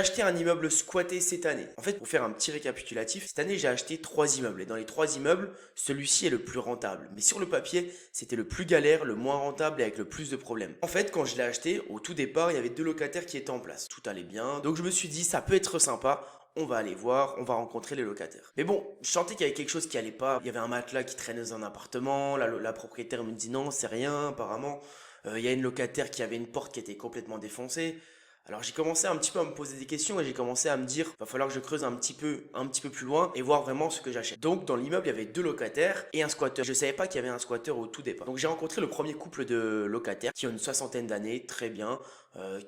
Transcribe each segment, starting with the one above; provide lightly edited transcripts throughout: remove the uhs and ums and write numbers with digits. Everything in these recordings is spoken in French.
J'ai acheté un immeuble squatté cette année. En fait, pour faire un petit récapitulatif, cette année j'ai acheté 3 immeubles et dans les 3 immeubles, celui-ci est le plus rentable. Mais sur le papier, c'était le plus galère, le moins rentable et avec le plus de problèmes. En fait, quand je l'ai acheté, au tout départ, il y avait 2 locataires qui étaient en place. Tout allait bien, donc je me suis dit ça peut être sympa. On va aller voir, on va rencontrer les locataires. Mais bon, je sentais qu'il y avait quelque chose qui allait pas. Il y avait un matelas qui traînait dans un appartement. La propriétaire me dit non, c'est rien, apparemment. Il y a une locataire qui avait une porte qui était complètement défoncée. Alors j'ai commencé un petit peu à me poser des questions et j'ai commencé à me dire, va falloir que je creuse un petit peu plus loin et voir vraiment ce que j'achète. Donc dans l'immeuble, il y avait 2 locataires et un squatteur. Je savais pas qu'il y avait un squatteur au tout départ. Donc j'ai rencontré le premier couple de locataires qui ont une soixantaine d'années, très bien,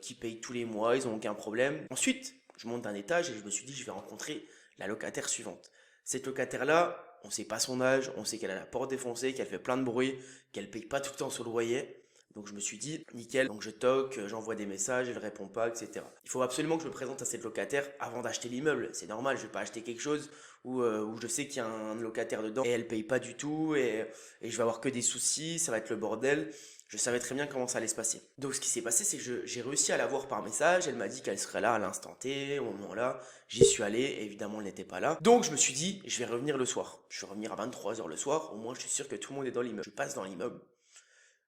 qui payent tous les mois, ils ont aucun problème. Ensuite, je monte d'un étage et je me suis dit, je vais rencontrer la locataire suivante. Cette locataire-là, on sait pas son âge, on sait qu'elle a la porte défoncée, qu'elle fait plein de bruit, qu'elle paye pas tout le temps son loyer. Donc je me suis dit, nickel, donc je toque, j'envoie des messages, elle répond pas, etc. Il faut absolument que je me présente à cette locataire avant d'acheter l'immeuble. C'est normal, je vais pas acheter quelque chose où je sais qu'il y a un locataire dedans et elle paye pas du tout et je vais avoir que des soucis, ça va être le bordel. Je savais très bien comment ça allait se passer. Donc ce qui s'est passé, c'est que j'ai réussi à la voir par message, elle m'a dit qu'elle serait là à l'instant T, au moment là. J'y suis allé, évidemment elle n'était pas là. Donc je me suis dit, je vais revenir le soir. Je vais revenir à 23 h le soir, au moins je suis sûr que tout le monde est dans l'immeuble. Je passe dans l'immeuble,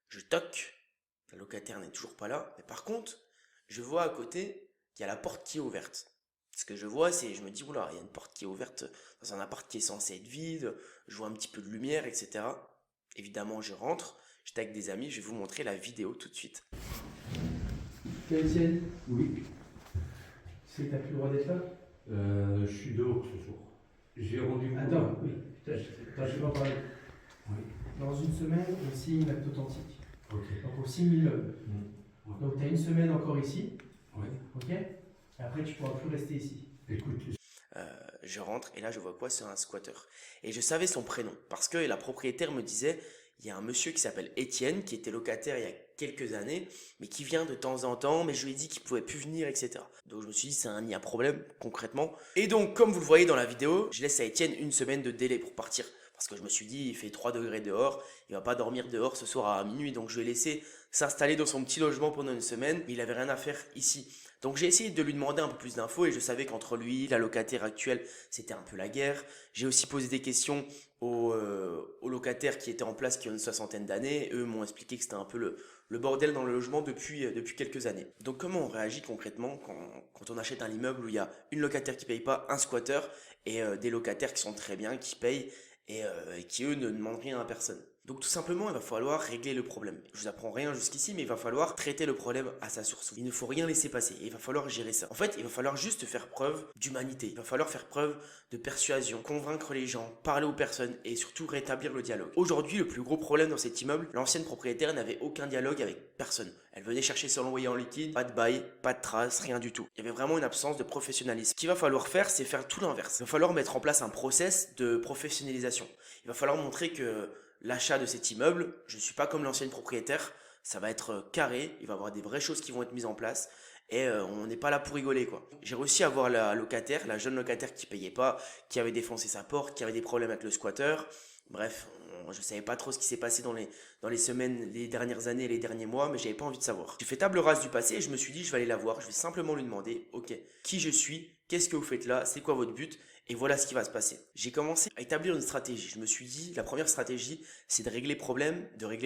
je toque, la locataire n'est toujours pas là. Mais par contre, je vois à côté qu'il y a la porte qui est ouverte. Ce que je vois, c'est, je me dis, oula, il y a une porte qui est ouverte dans un appart qui est censé être vide. Je vois un petit peu de lumière, etc. Évidemment, je rentre. J'étais avec des amis. Je vais vous montrer la vidéo tout de suite. Étienne, Oui, tu sais que t'as plus le droit d'être là? je suis dehors ce soir. J'ai rendez-vous. Attends, oui, je vais en parler. Oui, Dans une semaine, on signe une acte authentique. ok. Donc on signe l'immeuble. Ouais. Donc tu as une semaine encore ici, Ouais. ok? Et après tu pourras plus rester ici. Écoute, Je rentre et là, je vois quoi? C'est un squatter. Et je savais son prénom parce que la propriétaire me disait, il y a un monsieur qui s'appelle Étienne qui était locataire il y a quelques années, mais qui vient de temps en temps, mais je lui ai dit qu'il pouvait plus venir, etc. Donc je me suis dit, il y a un problème concrètement. Et donc, comme vous le voyez dans la vidéo, je laisse à Étienne une semaine de délai pour partir. Parce que je me suis dit, il fait 3 degrés dehors, il va pas dormir dehors ce soir à minuit, donc je vais laisser s'installer dans son petit logement pendant une semaine, mais il avait rien à faire ici. Donc j'ai essayé de lui demander un peu plus d'infos et je savais qu'entre lui, la locataire actuelle, c'était un peu la guerre. J'ai aussi posé des questions aux locataires qui étaient en place qui ont une soixantaine d'années. Eux m'ont expliqué que c'était un peu le bordel dans le logement depuis quelques années. Donc comment on réagit concrètement quand on achète un immeuble où il y a une locataire qui paye pas, un squatter et des locataires qui sont très bien, qui payent et qui eux ne demandent rien à personne. Donc tout simplement, il va falloir régler le problème. Je vous apprends rien jusqu'ici, mais il va falloir traiter le problème à sa source. Il ne faut rien laisser passer. Il va falloir gérer ça. En fait, il va falloir juste faire preuve d'humanité. Il va falloir faire preuve de persuasion, convaincre les gens, parler aux personnes et surtout rétablir le dialogue. Aujourd'hui, le plus gros problème dans cet immeuble, l'ancienne propriétaire n'avait aucun dialogue avec personne. Elle venait chercher son loyer en liquide, pas de bail, pas de traces, rien du tout. Il y avait vraiment une absence de professionnalisme. Ce qu'il va falloir faire, c'est faire tout l'inverse. Il va falloir mettre en place un process de professionnalisation. Il va falloir montrer que l'achat de cet immeuble, je ne suis pas comme l'ancienne propriétaire, ça va être carré, il va y avoir des vraies choses qui vont être mises en place et on n'est pas là pour rigoler quoi. J'ai réussi à voir la locataire, la jeune locataire qui payait pas, qui avait défoncé sa porte, qui avait des problèmes avec le squatter. Bref, je savais pas trop ce qui s'est passé dans les semaines, les dernières années, les derniers mois, mais j'avais pas envie de savoir. J'ai fait table rase du passé et je me suis dit je vais aller la voir, je vais simplement lui demander, ok, qui je suis, qu'est-ce que vous faites là, c'est quoi votre but? Et voilà ce qui va se passer. J'ai commencé à établir une stratégie. Je me suis dit, la première stratégie, c'est de régler le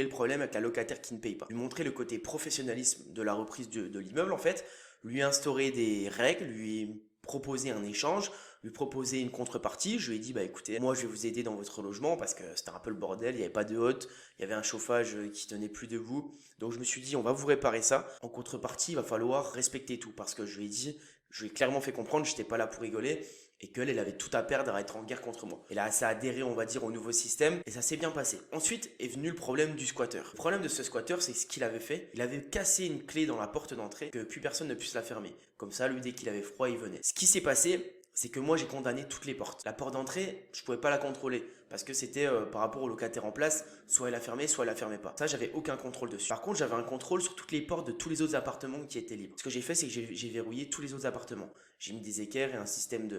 problème avec la locataire qui ne paye pas. Lui montrer le côté professionnalisme de la reprise de l'immeuble, en fait. Lui instaurer des règles, lui proposer un échange, lui proposer une contrepartie. Je lui ai dit, bah écoutez, moi je vais vous aider dans votre logement parce que c'était un peu le bordel, il n'y avait pas de hotte, il y avait un chauffage qui tenait plus debout. Donc je me suis dit, on va vous réparer ça. En contrepartie, il va falloir respecter tout parce que je lui ai dit, je lui ai clairement fait comprendre, je n'étais pas là pour rigoler et qu'elle, elle avait tout à perdre à être en guerre contre moi. Et là, ça a adhéré, on va dire, au nouveau système et ça s'est bien passé. Ensuite est venu le problème du squatter. Le problème de ce squatter, c'est ce qu'il avait fait. Il avait cassé une clé dans la porte d'entrée que plus personne ne puisse la fermer. Comme ça, lui, dès qu'il avait froid, il venait. Ce qui s'est passé, c'est que moi, j'ai condamné toutes les portes. La porte d'entrée, je pouvais pas la contrôler parce que c'était par rapport au locataire en place, soit elle la fermait, soit elle la fermait pas. Ça, j'avais aucun contrôle dessus. Par contre, j'avais un contrôle sur toutes les portes de tous les autres appartements qui étaient libres. Ce que j'ai fait, c'est que j'ai verrouillé tous les autres appartements. J'ai mis des équerres et un système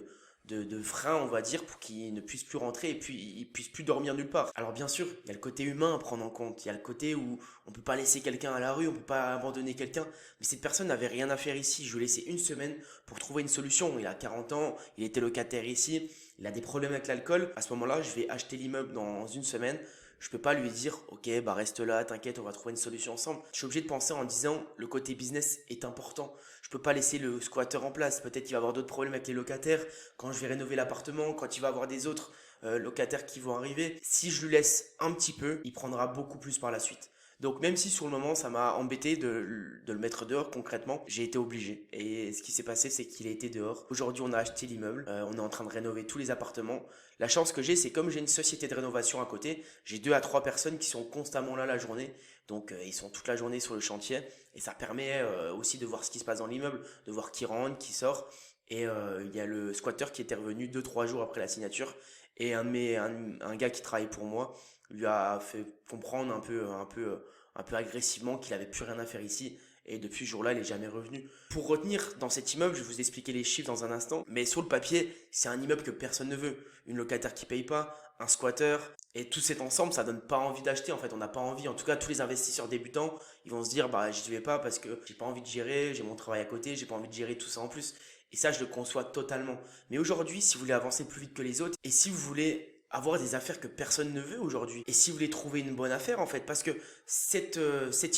de frein, on va dire, pour qu'ils ne puissent plus rentrer et puis ils puissent plus dormir nulle part. Alors bien sûr, il y a le côté humain à prendre en compte. Il y a le côté où on peut pas laisser quelqu'un à la rue, on peut pas abandonner quelqu'un. Mais cette personne n'avait rien à faire ici. Je lui ai laissé une semaine pour trouver une solution. Il a 40 ans, il était locataire ici, il a des problèmes avec l'alcool. À ce moment-là, je vais acheter l'immeuble dans une semaine. Je peux pas lui dire, ok, bah reste là, t'inquiète, on va trouver une solution ensemble. Je suis obligé de penser en disant, le côté business est important. Je peux pas laisser le squatter en place. Peut-être qu'il va avoir d'autres problèmes avec les locataires. Quand je vais rénover l'appartement, quand il va avoir des autres locataires qui vont arriver. Si je lui laisse un petit peu, il prendra beaucoup plus par la suite. Donc même si sur le moment ça m'a embêté de le mettre dehors concrètement, j'ai été obligé. Et ce qui s'est passé, c'est qu'il a été dehors. Aujourd'hui on a acheté l'immeuble, on est en train de rénover tous les appartements. La chance que j'ai, c'est comme j'ai une société de rénovation à côté, j'ai 2 à 3 personnes qui sont constamment là la journée. Donc ils sont toute la journée sur le chantier et ça permet aussi de voir ce qui se passe dans l'immeuble, de voir qui rentre, qui sort. Et il y a le squatter qui était revenu 2 3 jours après la signature et un gars qui travaille pour moi lui a fait comprendre un peu agressivement qu'il avait plus rien à faire ici. Et depuis ce jour-là, il est jamais revenu. Pour retenir dans cet immeuble, je vais vous expliquer les chiffres dans un instant. Mais sur le papier, c'est un immeuble que personne ne veut. Une locataire qui paye pas, un squatter. Et tout cet ensemble, ça donne pas envie d'acheter. En fait, on n'a pas envie. En tout cas, tous les investisseurs débutants, ils vont se dire, bah, j'y vais pas parce que j'ai pas envie de gérer, j'ai mon travail à côté, j'ai pas envie de gérer tout ça en plus. Et ça, je le conçois totalement. Mais aujourd'hui, si vous voulez avancer plus vite que les autres, et si vous voulez avoir des affaires que personne ne veut aujourd'hui, et si vous voulez trouver une bonne affaire en fait, parce que cet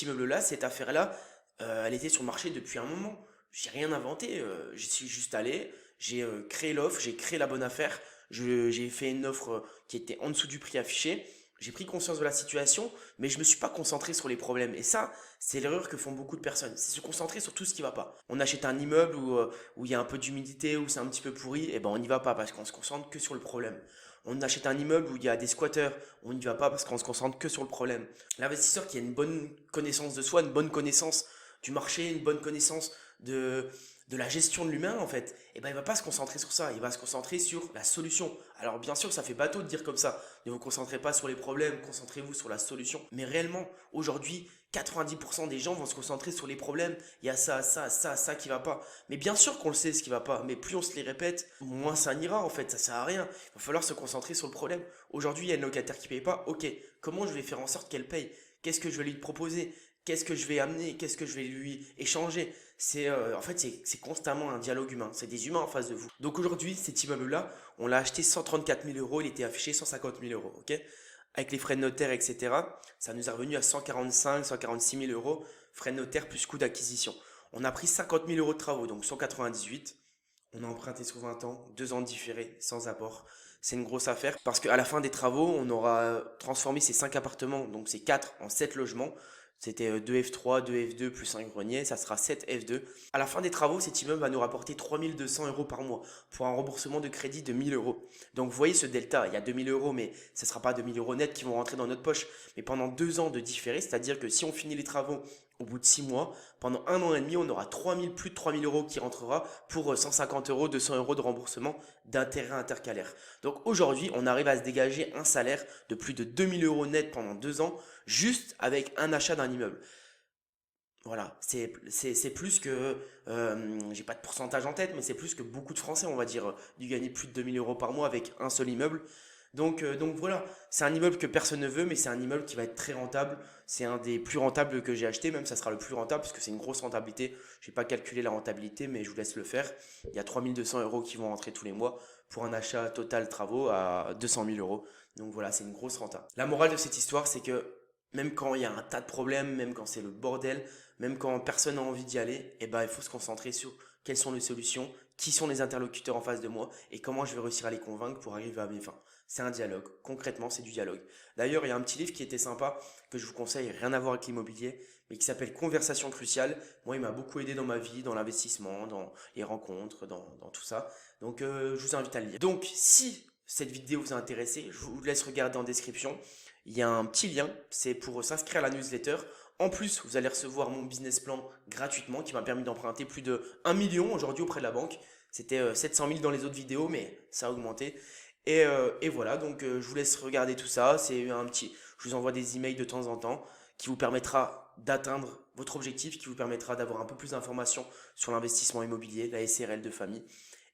immeuble-là, cette affaire-là, elle était sur le marché depuis un moment. J'ai rien inventé, j'y suis juste allé, j'ai créé l'offre, j'ai créé la bonne affaire, j'ai fait une offre qui était en dessous du prix affiché. J'ai pris conscience de la situation, mais je me suis pas concentré sur les problèmes. Et ça, c'est l'erreur que font beaucoup de personnes. C'est se concentrer sur tout ce qui va pas. On achète un immeuble où il y a un peu d'humidité, où c'est un petit peu pourri, et ben on n'y va pas parce qu'on se concentre que sur le problème. On achète un immeuble où il y a des squatteurs, on n'y va pas parce qu'on se concentre que sur le problème. L'investisseur qui a une bonne connaissance de soi, une bonne connaissance du marché, une bonne connaissance de la gestion de l'humain en fait, et ben il va pas se concentrer sur ça, il va se concentrer sur la solution. Alors bien sûr, ça fait bateau de dire comme ça, ne vous concentrez pas sur les problèmes, concentrez-vous sur la solution. Mais réellement, aujourd'hui, 90% des gens vont se concentrer sur les problèmes. Il y a ça qui va pas. Mais bien sûr qu'on le sait ce qui va pas. Mais plus on se les répète, moins ça ira en fait. Ça sert à rien. Il va falloir se concentrer sur le problème. Aujourd'hui, il y a une locataire qui paye pas. Ok, comment je vais faire en sorte qu'elle paye? Qu'est-ce que je vais lui proposer? Qu'est-ce que je vais amener? Qu'est-ce que je vais lui échanger? En fait, c'est constamment un dialogue humain. C'est des humains en face de vous. Donc aujourd'hui, cet immeuble-là, on l'a acheté 134 000 euros. Il était affiché 150 000 euros. Ok? Avec les frais de notaire, etc., ça nous est revenu à 145, 146 000 euros, frais de notaire plus coût d'acquisition. On a pris 50 000 euros de travaux, donc 198. On a emprunté sur 20 ans, 2 ans de différé, sans apport. C'est une grosse affaire parce qu'à la fin des travaux, on aura transformé ces 5 appartements, donc ces 4 en 7 logements. C'était 2 F3, 2 F2 plus un grenier, ça sera 7 F2. À la fin des travaux, cet immeuble va nous rapporter 3 200 euros par mois pour un remboursement de crédit de 1 000 euros. Donc vous voyez ce delta, il y a 2 000 euros, mais ce ne sera pas 2 000 euros nets qui vont rentrer dans notre poche. Mais pendant 2 ans de différé, c'est-à-dire que si on finit les travaux au bout de 6 mois, pendant 1 an et demi, on aura plus de 3 000 euros qui rentrera pour 150 euros, 200 euros de remboursement d'intérêt intercalaire. Donc aujourd'hui, on arrive à se dégager un salaire de plus de 2 000 euros net pendant 2 ans, juste avec un achat d'un immeuble. Voilà, c'est plus que, j'ai pas de pourcentage en tête, mais c'est plus que beaucoup de Français, on va dire, dû gagner plus de 2 000 euros par mois avec un seul immeuble. Donc voilà, c'est un immeuble que personne ne veut, mais c'est un immeuble qui va être très rentable. C'est un des plus rentables que j'ai acheté, même ça sera le plus rentable parce que c'est une grosse rentabilité. Je n'ai pas calculé la rentabilité, mais je vous laisse le faire. Il y a 3 200 euros qui vont rentrer tous les mois pour un achat total travaux à 200 000 euros. Donc voilà, c'est une grosse renta. La morale de cette histoire, c'est que même quand il y a un tas de problèmes, même quand c'est le bordel, même quand personne n'a envie d'y aller, eh ben, il faut se concentrer sur quelles sont les solutions, qui sont les interlocuteurs en face de moi et comment je vais réussir à les convaincre pour arriver à mes fins. C'est un dialogue. Concrètement, c'est du dialogue. D'ailleurs, il y a un petit livre qui était sympa, que je vous conseille, rien à voir avec l'immobilier, mais qui s'appelle Conversation cruciale. Moi, il m'a beaucoup aidé dans ma vie, dans l'investissement, dans les rencontres, dans tout ça. Donc, je vous invite à le lire. Donc, si cette vidéo vous a intéressé, je vous laisse regarder en description. Il y a un petit lien, c'est pour s'inscrire à la newsletter. En plus, vous allez recevoir mon business plan gratuitement qui m'a permis d'emprunter plus de 1 million aujourd'hui auprès de la banque. C'était 700 000 dans les autres vidéos, mais ça a augmenté. Et voilà, donc je vous laisse regarder tout ça. Je vous envoie des emails de temps en temps qui vous permettra d'atteindre votre objectif, qui vous permettra d'avoir un peu plus d'informations sur l'investissement immobilier, la SRL de famille.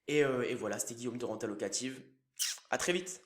Et voilà, c'était Guillaume de Renta Locative. À très vite.